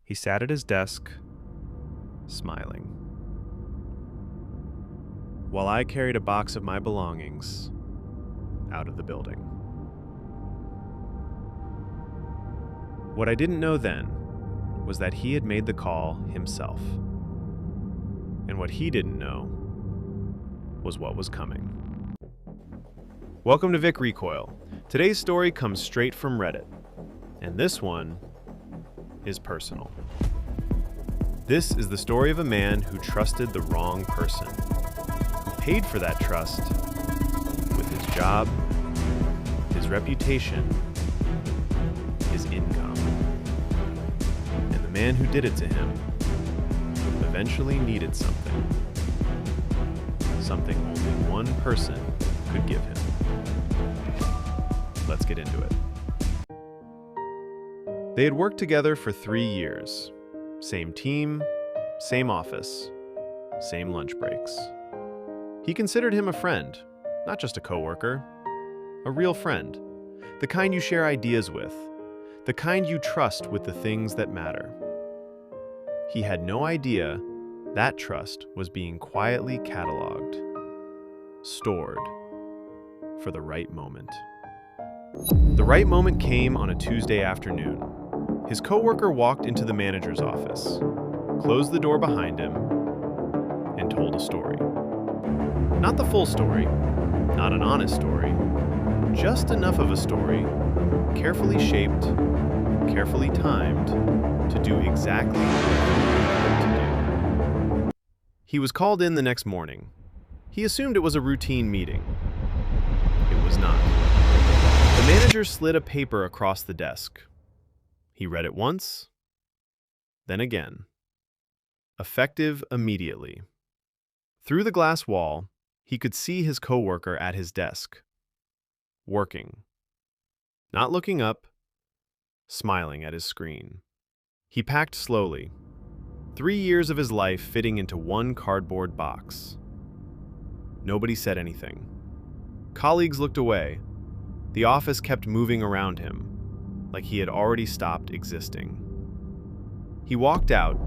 He sat at his desk, smiling, while I carried a box of my belongings out of the building. What I didn't know then was that he had made the call himself. And what he didn't know was what was coming. Welcome to VicRecoil. Today's story comes straight from Reddit, and this one is personal. This is the story of a man who trusted the wrong person, who paid for that trust with his job, his reputation, his income. And the man who did it to him eventually needed something only one person could give him. Let's get into it. They had worked together for 3 years. Same team, same office, same lunch breaks. He considered him a friend, not just a coworker, a real friend, the kind you share ideas with, the kind you trust with the things that matter. He had no idea that trust was being quietly cataloged, stored for the right moment. The right moment came on a Tuesday afternoon. His coworker walked into the manager's office, closed the door behind him, and told a story. Not the full story, not an honest story, just enough of a story, carefully shaped, carefully timed, to do exactly what he wanted to do. He was called in the next morning. He assumed it was a routine meeting. It was not. The manager slid a paper across the desk. He read it once, then again. Effective immediately. Through the glass wall, he could see his coworker at his desk, working, not looking up, smiling at his screen. He packed slowly, 3 years of his life fitting into one cardboard box. Nobody said anything. Colleagues looked away. The office kept moving around him, like he had already stopped existing. He walked out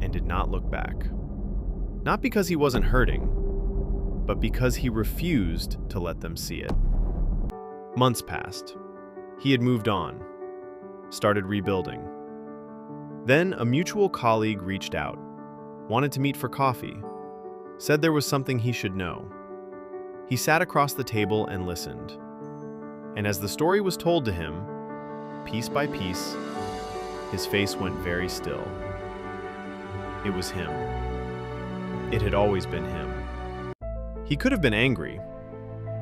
and did not look back. Not because he wasn't hurting, but because he refused to let them see it. Months passed. He had moved on, started rebuilding. Then a mutual colleague reached out, wanted to meet for coffee, said there was something he should know. He sat across the table and listened. And as the story was told to him, piece by piece, his face went very still. It was him. It had always been him. He could have been angry.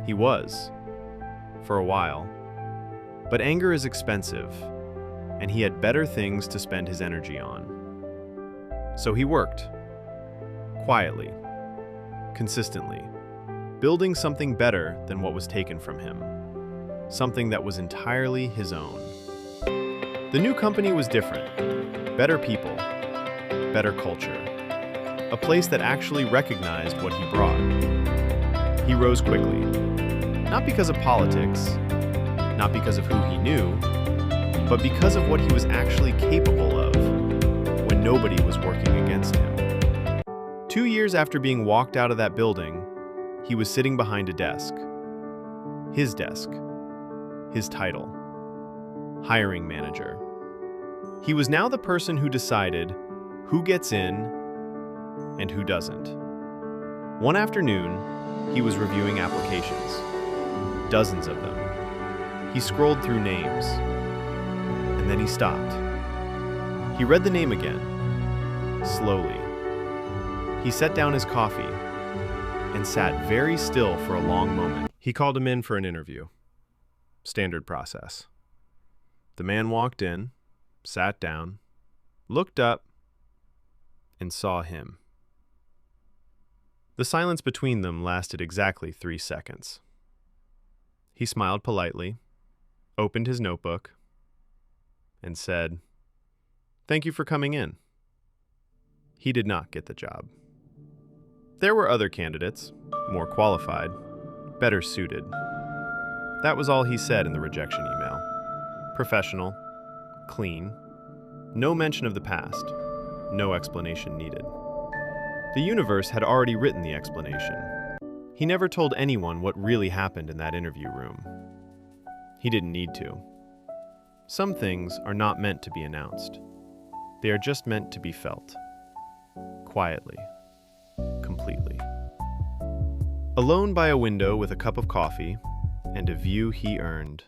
He was, for a while. But anger is expensive, and he had better things to spend his energy on. So he worked, quietly, consistently, building something better than what was taken from him, something that was entirely his own. The new company was different. Better people, better culture, a place that actually recognized what he brought. He rose quickly, not because of politics, not because of who he knew, but because of what he was actually capable of when nobody was working against him. 2 years after being walked out of that building, he was sitting behind a desk. His desk. His title. Hiring manager. He was now the person who decided who gets in and who doesn't. One afternoon, he was reviewing applications. Dozens of them. He scrolled through names. And then he stopped. He read the name again. Slowly. He set down his coffee and sat very still for a long moment. He called him in for an interview. Standard process. The man walked in, sat down, looked up, and saw him. The silence between them lasted exactly 3 seconds. He smiled politely, opened his notebook, and said, "Thank you for coming in." He did not get the job. There were other candidates, more qualified, better suited. That was all he said in the rejection email. Professional, clean, No mention of the past. No explanation needed. The universe had already written the explanation. He never told anyone what really happened in that interview room. He didn't need to. Some things are not meant to be announced. They are just meant to be felt. Quietly. Completely. Alone by a window with a cup of coffee and a view he earned.